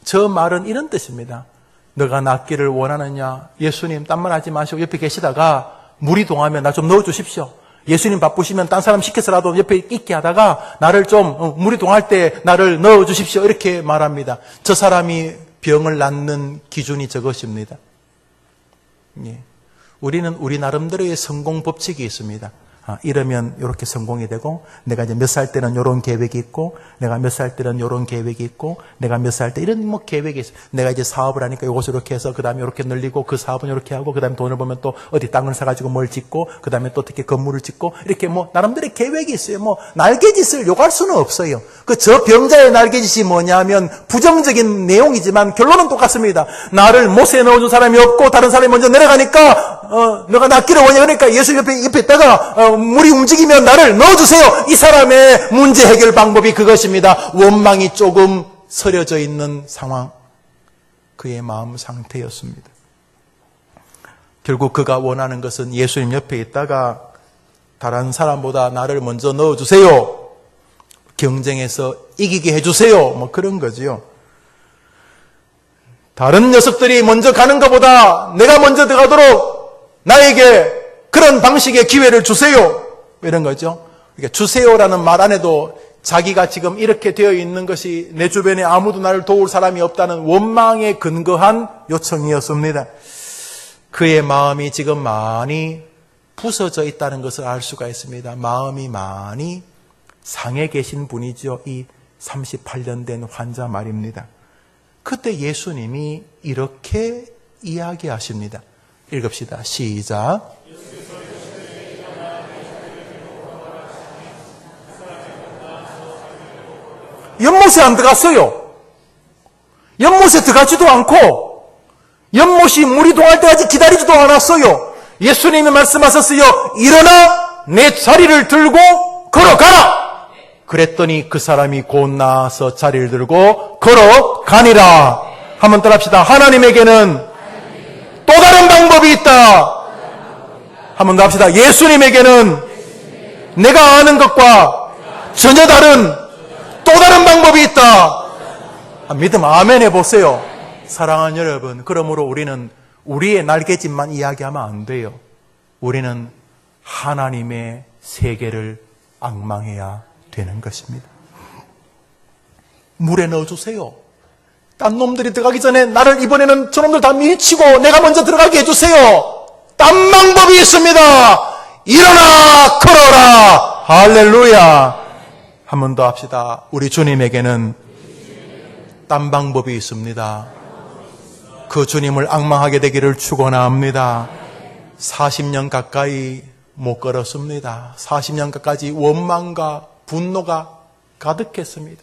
저 말은 이런 뜻입니다. 너가 낫기를 원하느냐? 예수님 딴 말 하지 마시고 옆에 계시다가 물이 동하면 나 좀 넣어주십시오. 예수님 바쁘시면 딴 사람 시켜서라도 옆에 있게 하다가 나를 좀 물이 동할 때 나를 넣어주십시오. 이렇게 말합니다. 저 사람이 병을 낫는 기준이 저것입니다. 예. 우리는 우리 나름대로의 성공 법칙이 있습니다. 이러면 이렇게 성공이 되고 내가 이제 몇 살 때는 이런 계획이 있고 내가 몇 살 때는 이런 계획이 있고 내가 몇 살 때 이런 뭐 계획이 있어. 내가 이제 사업을 하니까 이것을 이렇게 해서 그다음에 이렇게 늘리고 그 사업은 이렇게 하고 그다음에 돈을 벌면 또 어디 땅을 사가지고 뭘 짓고 그다음에 또 어떻게 건물을 짓고 이렇게 뭐 나름대로의 계획이 있어요. 뭐 날개짓을 요구할 수는 없어요. 그 저 병자의 날개짓이 뭐냐면 부정적인 내용이지만 결론은 똑같습니다. 나를 못에 넣어준 사람이 없고 다른 사람이 먼저 내려가니까 너가 낫기를 원해. 그러니까 예수 옆에 있다가 물이 움직이면 나를 넣어주세요. 이 사람의 문제 해결 방법이 그것입니다. 원망이 조금 서려져 있는 상황. 그의 마음 상태였습니다. 결국 그가 원하는 것은 예수님 옆에 있다가 다른 사람보다 나를 먼저 넣어주세요. 경쟁에서 이기게 해주세요. 뭐 그런 거지요. 다른 녀석들이 먼저 가는 것보다 내가 먼저 들어가도록 나에게 그런 방식의 기회를 주세요. 이런 거죠. 그러니까 주세요라는 말 안에도 자기가 지금 이렇게 되어 있는 것이 내 주변에 아무도 나를 도울 사람이 없다는 원망에 근거한 요청이었습니다. 그의 마음이 지금 많이 부서져 있다는 것을 알 수가 있습니다. 마음이 많이 상해 계신 분이죠. 이 38년 된 환자 말입니다. 그때 예수님이 이렇게 이야기하십니다. 읽읍시다. 시작. 연못에 안 들어갔어요. 연못에 들어가지도 않고 연못이 물이 동할 때까지 기다리지도 않았어요. 예수님이 말씀하셨어요. 일어나 내 자리를 들고 걸어가라. 그랬더니 그 사람이 곧 나와서 자리를 들고 걸어가니라. 한번 따라합시다. 하나님에게는 또 다른 방법이 있다. 한번 더 합시다. 예수님에게는 내가 아는 것과 전혀 다른 또 다른 방법이 있다. 믿음 아멘 해보세요. 사랑하는 여러분, 그러므로 우리는 우리의 날개짓만 이야기하면 안 돼요. 우리는 하나님의 세계를 앙망해야 되는 것입니다. 물에 넣어주세요. 딴 놈들이 들어가기 전에 나를 이번에는 저놈들 다 밀치고 내가 먼저 들어가게 해주세요. 딴 방법이 있습니다. 일어나 걸어라. 할렐루야. 한 번 더 합시다. 우리 주님에게는 딴 방법이 있습니다. 그 주님을 앙망하게 되기를 축원합니다. 40년 가까이 못 걸었습니다. 40년 가까이 원망과 분노가 가득했습니다.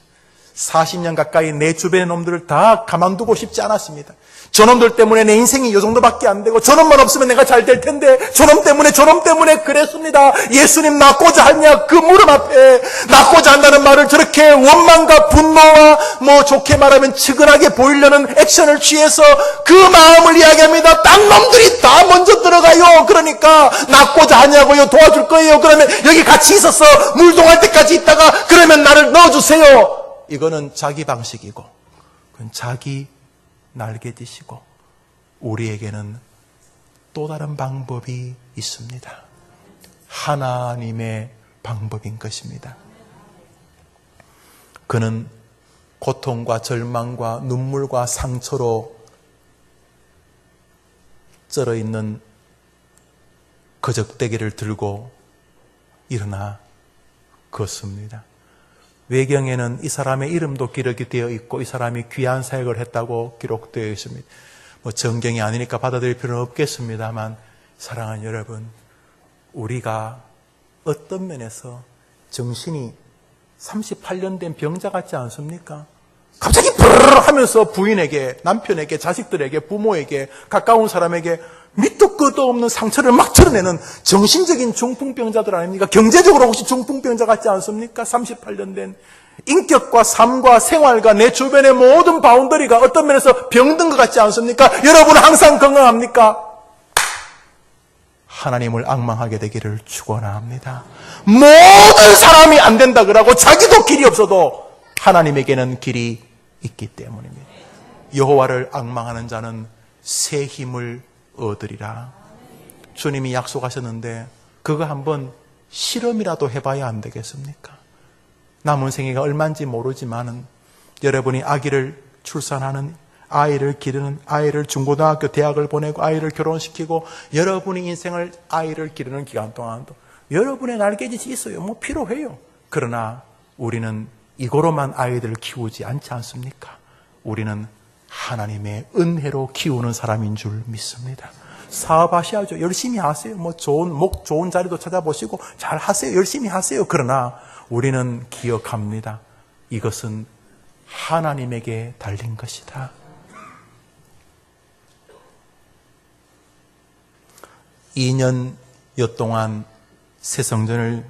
40년 가까이 내 주변의 놈들을 다 가만두고 싶지 않았습니다. 저놈들 때문에 내 인생이 이 정도밖에 안 되고 저놈만 없으면 내가 잘 될 텐데 저놈 때문에 그랬습니다. 예수님 낳고자 하냐 그 무릎 앞에 낳고자 한다는 말을 저렇게 원망과 분노와 좋게 말하면 측은하게 보이려는 액션을 취해서 그 마음을 이야기합니다. 딴 놈들이 다 먼저 들어가요. 그러니까 낳고자 하냐고요. 도와줄 거예요. 그러면 여기 같이 있어서 물동할 때까지 있다가 그러면 나를 넣어주세요. 이거는 자기 방식이고 그건 자기 날개짓이고 우리에게는 또 다른 방법이 있습니다. 하나님의 방법인 것입니다. 그는 고통과 절망과 눈물과 상처로 쩔어있는 거적대기를 들고 일어나 걷습니다. 외경에는 이 사람의 이름도 기록이 되어 있고 이 사람이 귀한 사역을 했다고 기록되어 있습니다. 정경이 아니니까 받아들일 필요는 없겠습니다만 사랑하는 여러분, 우리가 어떤 면에서 정신이 38년 된 병자 같지 않습니까? 갑자기 브르르 하면서 부인에게, 남편에게, 자식들에게, 부모에게, 가까운 사람에게 밑도 끝도 없는 상처를 막 털어내는 정신적인 중풍병자들 아닙니까? 경제적으로 혹시 중풍병자 같지 않습니까? 38년 된 인격과 삶과 생활과 내 주변의 모든 바운더리가 어떤 면에서 병든 것 같지 않습니까? 여러분은 항상 건강합니까? 하나님을 앙망하게 되기를 축원합니다. 모든 사람이 안 된다 그러고 자기도 길이 없어도 하나님에게는 길이 있기 때문입니다. 여호와를 앙망하는 자는 새 힘을 얻으리라. 주님이 약속하셨는데 그거 한번 실험이라도 해봐야 안 되겠습니까? 남은 생애가 얼마인지 모르지만은 여러분이 아기를 출산하는, 아이를 기르는, 아이를 중고등학교 대학을 보내고 아이를 결혼시키고 여러분이 인생을 아이를 기르는 기간 동안도 여러분의 날개짓이 있어요. 필요해요. 그러나 우리는 이거로만 아이들을 키우지 않지 않습니까? 우리는 하나님의 은혜로 키우는 사람인 줄 믿습니다. 사업하셔야죠. 열심히 하세요. 좋은 자리도 찾아보시고 잘 하세요. 열심히 하세요. 그러나 우리는 기억합니다. 이것은 하나님에게 달린 것이다. (2년여) 동안 새 성전을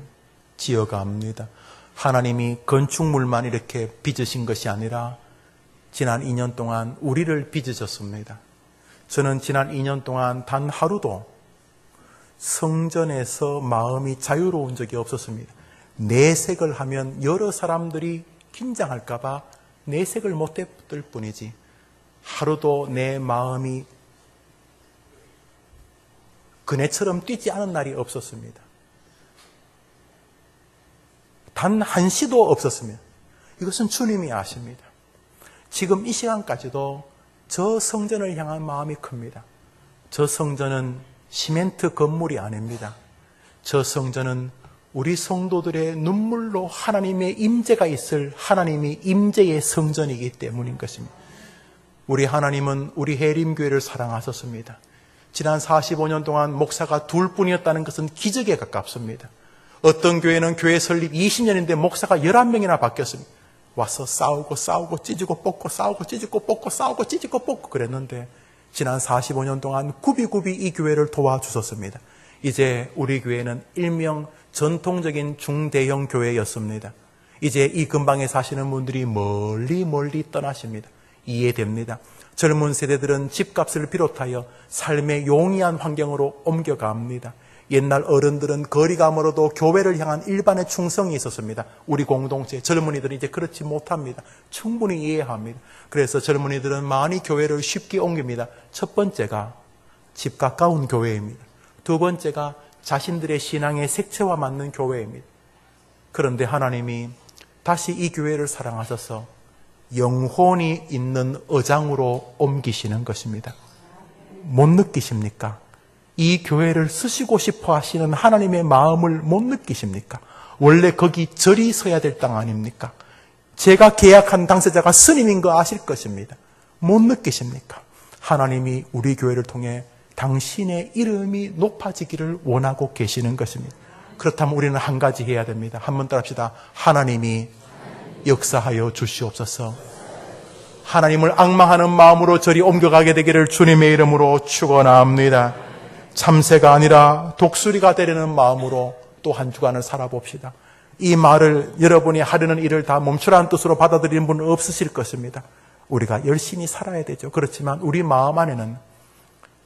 지어갑니다. 하나님이 건축물만 이렇게 빚으신 것이 아니라 지난 2년 동안 우리를 빚으셨습니다. 저는 지난 2년 동안 단 하루도 성전에서 마음이 자유로운 적이 없었습니다. 내색을 하면 여러 사람들이 긴장할까 봐 내색을 못했을 뿐이지 하루도 내 마음이 그네처럼 뛰지 않은 날이 없었습니다. 단 한시도 없었습니다. 이것은 주님이 아십니다. 지금 이 시간까지도 저 성전을 향한 마음이 큽니다. 저 성전은 시멘트 건물이 아닙니다. 저 성전은 우리 성도들의 눈물로 하나님의 임재가 있을 하나님이 임재의 성전이기 때문인 것입니다. 우리 하나님은 우리 해림교회를 사랑하셨습니다. 지난 45년 동안 목사가 둘뿐이었다는 것은 기적에 가깝습니다. 어떤 교회는 교회 설립 20년인데 목사가 11명이나 바뀌었습니다. 와서 싸우고 찢고 뽑고 싸우고 찢고 뽑고 싸우고 찢고 뽑고 그랬는데 지난 45년 동안 굽이굽이 이 교회를 도와주셨습니다. 이제 우리 교회는 일명 전통적인 중대형 교회였습니다. 이제 이 근방에 사시는 분들이 멀리 떠나십니다. 이해됩니다. 젊은 세대들은 집값을 비롯하여 삶의 용이한 환경으로 옮겨갑니다. 옛날 어른들은 거리가 멀어도 교회를 향한 일반의 충성이 있었습니다. 우리 공동체 젊은이들은 이제 그렇지 못합니다. 충분히 이해합니다. 그래서 젊은이들은 많이 교회를 쉽게 옮깁니다. 첫 번째가 집 가까운 교회입니다. 두 번째가 자신들의 신앙의 색채와 맞는 교회입니다. 그런데 하나님이 다시 이 교회를 사랑하셔서 영혼이 있는 의장으로 옮기시는 것입니다. 못 느끼십니까? 이 교회를 쓰시고 싶어 하시는 하나님의 마음을 못 느끼십니까? 원래 거기 절이 서야 될 땅 아닙니까? 제가 계약한 당사자가 스님인 거 아실 것입니다. 못 느끼십니까? 하나님이 우리 교회를 통해 당신의 이름이 높아지기를 원하고 계시는 것입니다. 그렇다면 우리는 한 가지 해야 됩니다. 한번 따라합시다. 하나님이 역사하여 주시옵소서. 하나님을 앙망하는 마음으로 저리 옮겨가게 되기를 주님의 이름으로 축원합니다. 참새가 아니라 독수리가 되려는 마음으로 또 한 주간을 살아봅시다. 이 말을 여러분이 하려는 일을 다 멈추라는 뜻으로 받아들이는 분은 없으실 것입니다. 우리가 열심히 살아야 되죠. 그렇지만 우리 마음 안에는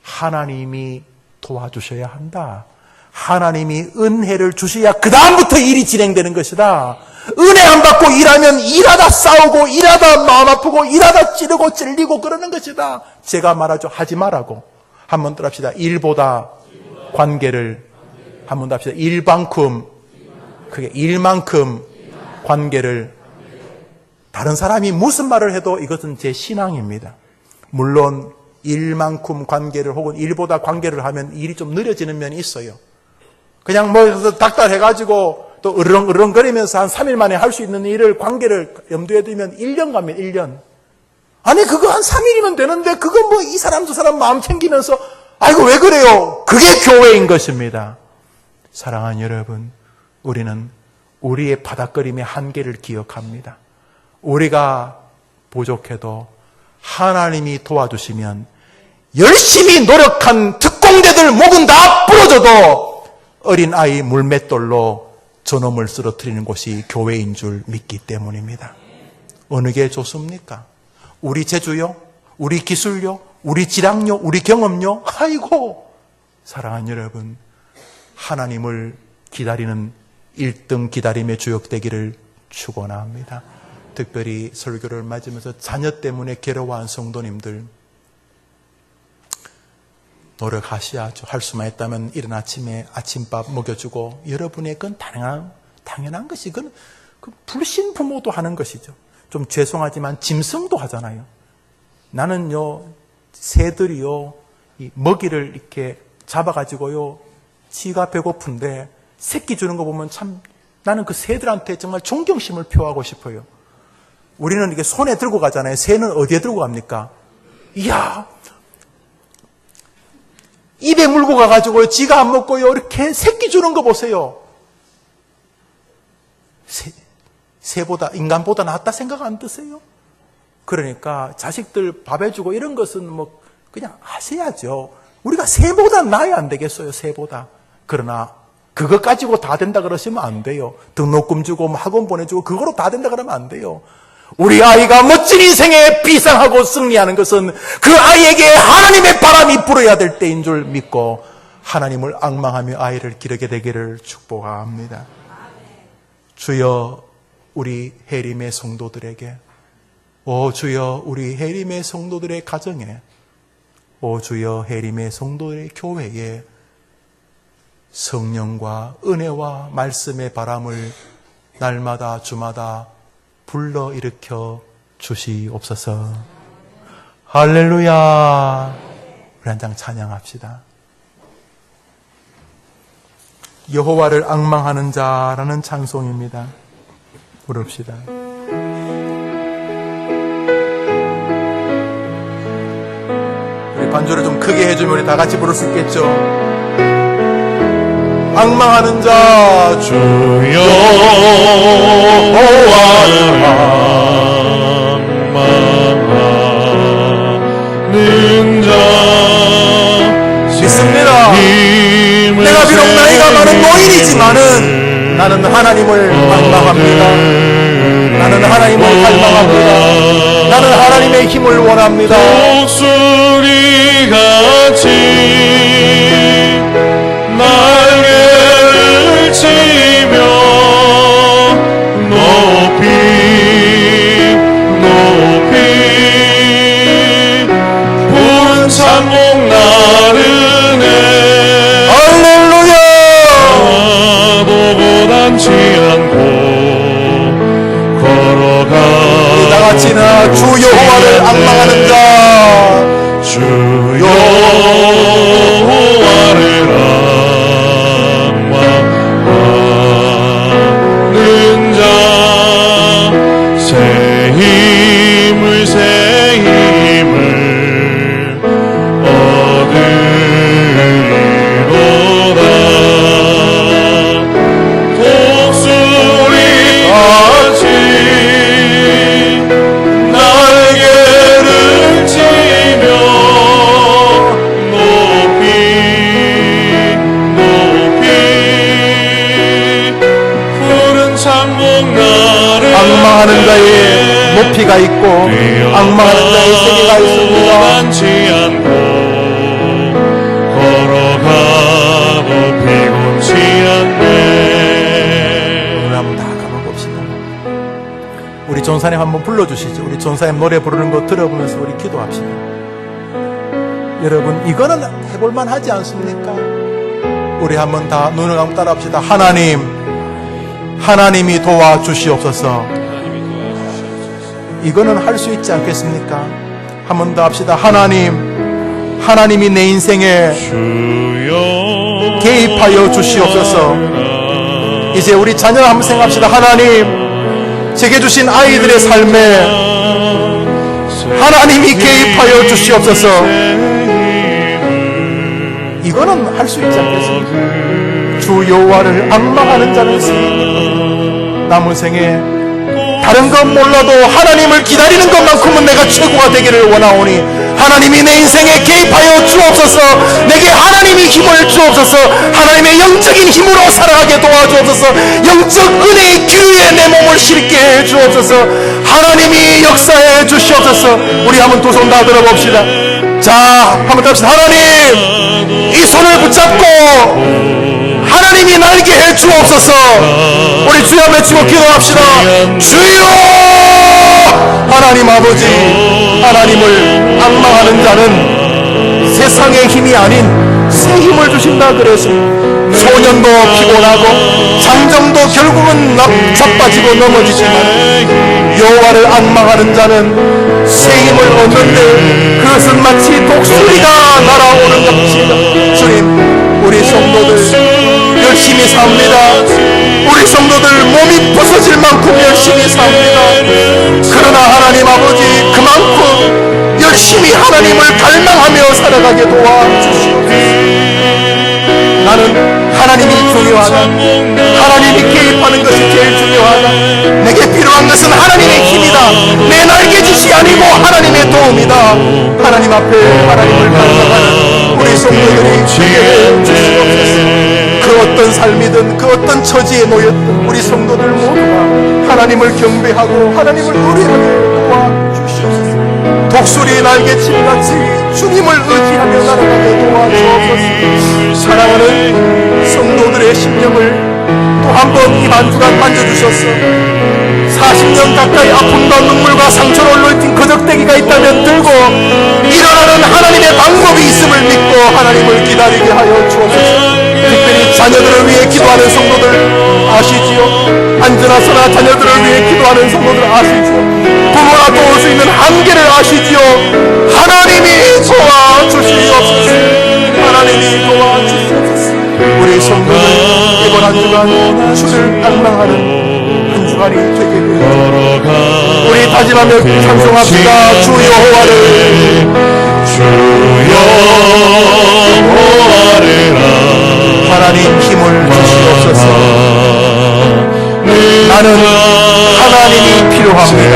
하나님이 도와주셔야 한다. 하나님이 은혜를 주셔야 그 다음부터 일이 진행되는 것이다. 은혜 안 받고 일하면 일하다 싸우고 일하다 마음 아프고 일하다 찌르고 찔리고 그러는 것이다. 제가 말하죠. 하지 말라고. 한번 더 합시다. 일보다 관계를 한번 더 합시다. 일만큼 그게 일만큼 관계를. 다른 사람이 무슨 말을 해도 이것은 제 신앙입니다. 물론 일만큼 관계를 혹은 일보다 관계를 하면 일이 좀 느려지는 면이 있어요. 그냥 뭐 닥달해가지고 또 으르렁거리면서 한 3일 만에 할 수 있는 일을 관계를 염두에 두면 1년 가면 1년. 아니 그거 한 3일이면 되는데 그거 뭐 이 사람 저 사람 마음 챙기면서 아이고 왜 그래요? 그게 교회인 것입니다. 사랑하는 여러분, 우리는 우리의 바닥거림의 한계를 기억합니다. 우리가 부족해도 하나님이 도와주시면 열심히 노력한 특공대들 목은 다 부러져도 어린아이 물맷돌로 저놈을 쓰러뜨리는 곳이 교회인 줄 믿기 때문입니다. 어느 게 좋습니까? 우리 재주요? 우리 기술요? 우리 지략요? 우리 경험요? 아이고! 사랑하는 여러분, 하나님을 기다리는 1등 기다림의 주역되기를 축원합니다. 특별히 설교를 맞으면서 자녀 때문에 괴로워한 성도님들 노력하셔야죠. 할 수만 있다면 이른 아침에 아침밥 먹여주고 여러분의 그건 당연한 것이 그건 불신 부모도 하는 것이죠. 좀 죄송하지만 짐승도 하잖아요. 나는요 새들이요 이 먹이를 이렇게 잡아가지고요 지가 배고픈데 새끼 주는 거 보면 참 나는 그 새들한테 정말 존경심을 표하고 싶어요. 우리는 이게 손에 들고 가잖아요. 새는 어디에 들고 갑니까? 이야, 입에 물고 가가지고요. 지가 안 먹고요. 이렇게 새끼 주는 거 보세요. 새보다, 인간보다 낫다 생각 안 드세요? 그러니까 자식들 밥 해주고 이런 것은 뭐 그냥 하셔야죠. 우리가 새보다 나아야 안 되겠어요. 새보다. 그러나 그거 가지고 다 된다 그러시면 안 돼요. 등록금 주고 뭐 학원 보내주고 그거로 다 된다 그러면 안 돼요. 우리 아이가 멋진 인생에 비상하고 승리하는 것은 그 아이에게 하나님의 바람이 불어야 될 때인 줄 믿고 하나님을 앙망하며 아이를 기르게 되기를 축복합니다. 주여 우리 해림의 성도들에게 오 주여 우리 해림의 성도들의 가정에, 오 주여 해림의 성도들의 교회에 성령과 은혜와 말씀의 바람을 날마다 주마다 불러일으켜 주시옵소서. 할렐루야. 우리 한 장 찬양합시다. 여호와를 앙망하는 자라는 찬송입니다. 부릅시다. 우리 반주를 좀 크게 해주면 우리 다 같이 부를 수 있겠죠? 앙망하는 자 주 여호와를 앙망하는 자 믿습니다. 내가 비록 나이가 많은 노인이지만은 나는 하나님을 앙망합니다. 나는 하나님을 갈망합니다. 나는 하나님의 힘을 원합니다. 독수리같이 날개를 치며 높이 높이 푸른 창공 나르네. 할렐루야. 보고단치 않고 걸어가 다같이나 주 여호와를 앙망하는 자 주 여호와를 앙망하는 자 새 힘을 얻으리로다. 독수리같이 날개를 치며 높이 높이 푸른 창공 나를 앙망하는 자의 높이가 있고 앙망하는 자의 세계가 있습니다. 보단치 않고 걸어가도 피곤치 않네. 오늘 한번 다 가만 봅시다. 우리 전사님 한번 불러주시죠. 우리 전사님 노래 부르는 거 들어보면서 우리 기도합시다. 여러분 이거는 해볼만 하지 않습니까? 우리 한번 다 눈을 감고 따라합시다. 하나님이 도와주시옵소서. 이거는 할 수 있지 않겠습니까? 한 번 더 합시다. 하나님이 내 인생에 개입하여 주시옵소서. 이제 우리 자녀 한번 생각합시다. 하나님, 제게 주신 아이들의 삶에 하나님이 개입하여 주시옵소서. 이거는 할 수 있지 않겠습니까? 주 여호와를 앙망하는 자는 남은 생에 다른 건 몰라도 하나님을 기다리는 것만큼은 내가 최고가 되기를 원하오니 하나님이 내 인생에 개입하여 주옵소서. 내게 하나님이 힘을 주옵소서. 하나님의 영적인 힘으로 살아가게 도와주옵소서. 영적 은혜의 기류에 내 몸을 실게 해 주옵소서. 하나님이 역사해 주시옵소서. 우리 한번 두 손 다 들어봅시다. 자, 한번 합시다. 하나님, 이 손을 붙잡고 하나님이 날게 해 주옵소서. 우리 주여 외치고 기도합시다. 주여! 하나님 아버지, 하나님을 앙망하는 자는 세상의 힘이 아닌 새 힘을 주신다 그래서 소년도 피곤하고 장정도 결국은 자빠지고 넘어지지만 여호와를 앙망하는 자는 새 힘을 얻는데 그것은 마치 독수리가 날아오는 같이. 주님, 우리 성도들 열심히 삽니다. 우리 성도들 몸이 부서질 만큼 열심히 삽니다. 그러나 하나님 아버지, 그만큼 열심히 하나님을 갈망하며 살아가게 도와주시옵소서. 나는 하나님이 중요하다. 하나님이 개입하는 것이 제일 중요하다. 내게 필요한 것은 하나님의 힘이다. 내 날개짓이 아니고 하나님의 도움이다. 하나님 앞에 하나님을 갈망하는 우리 성도들이 되게 해주시옵소서. 그 어떤 삶이든 그 어떤 처지에 놓였든 우리 성도들 모두가 하나님을 경배하고 하나님을 의뢰하게 도와주시옵소서. 독수리의 날개침같이 주님을 의지하며 살아가게 도와주옵소서. 사랑하는 성도들의 심령을 또 한 번 이 한 주간 만져주셔서 40년 가까이 아픔과 눈물과 상처로 얼룩진 거적대기가 있다면 들고 일어나는 하나님의 방법이 있음을 믿고 하나님을 기다리게 하여 주옵소서. 특별히 자녀들을 위해 기도하는 성도들 아시지요? 안전하서나 자녀들을 위해 기도하는 성도들 아시지요? 부모가 도울 수 있는 한계를 아시지요? 하나님이 도와주시옵소서. 하나님이 도와주시옵소서. 우리 성도들 이번 한 주간 주를 낭망하는 한 주간이 되게 되옵소서. 우리 다짐하며 찬송합시다. 주 여호와를 하나님 힘을 주시옵소서. 나는 하나님이 필요합니다.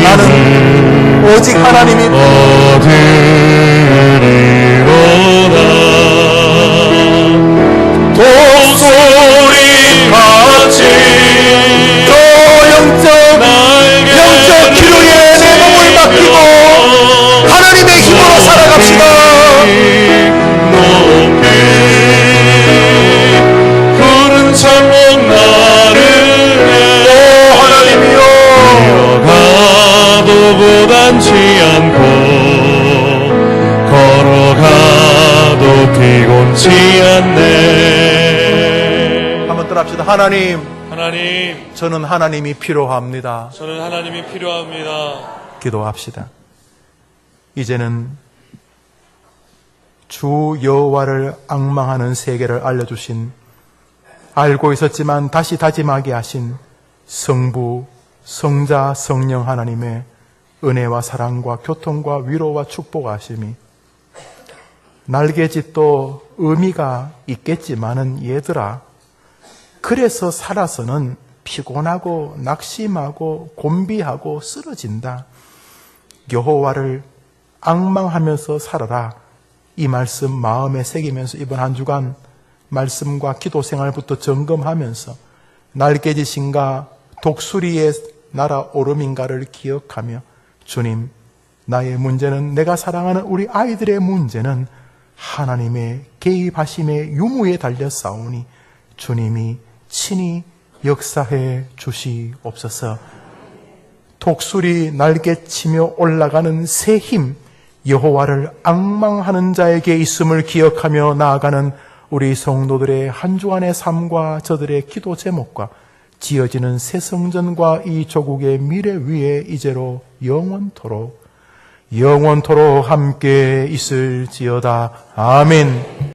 나는 오직 하나님이 독소리 같이 영적 기도에 내 몸을 맡기고 하나님의 힘으로 살아갑시다. 높이 푸른 창문 나를 오 하나님이여, 가도 고단치 않고 걸어가도 피곤치 않네. 한번 따라합시다. 하나님, 하나님, 저는 하나님이 필요합니다. 저는 하나님이 필요합니다. 기도합시다. 이제는 주 여호와를 앙망하는 세계를 알려주신, 알고 있었지만 다시 다짐하게 하신 성부, 성자, 성령 하나님의 은혜와 사랑과 교통과 위로와 축복하심이 날개짓도 의미가 있겠지만은 얘들아, 그래서 살아서는 피곤하고 낙심하고 곤비하고 쓰러진다. 여호와를 앙망하면서 살아라. 이 말씀 마음에 새기면서 이번 한 주간 말씀과 기도 생활부터 점검하면서 날개짓인가 독수리의 날아오름인가를 기억하며, 주님, 나의 문제는, 내가 사랑하는 우리 아이들의 문제는 하나님의 개입하심의 유무에 달렸사오니 주님이 친히 역사해 주시옵소서. 독수리 날개치며 올라가는 새 힘, 여호와를 앙망하는 자에게 있음을 기억하며 나아가는 우리 성도들의 한 주간의 삶과 저들의 기도 제목과 지어지는 새 성전과 이 조국의 미래 위에 이제로 영원토록 함께 있을지어다. 아멘.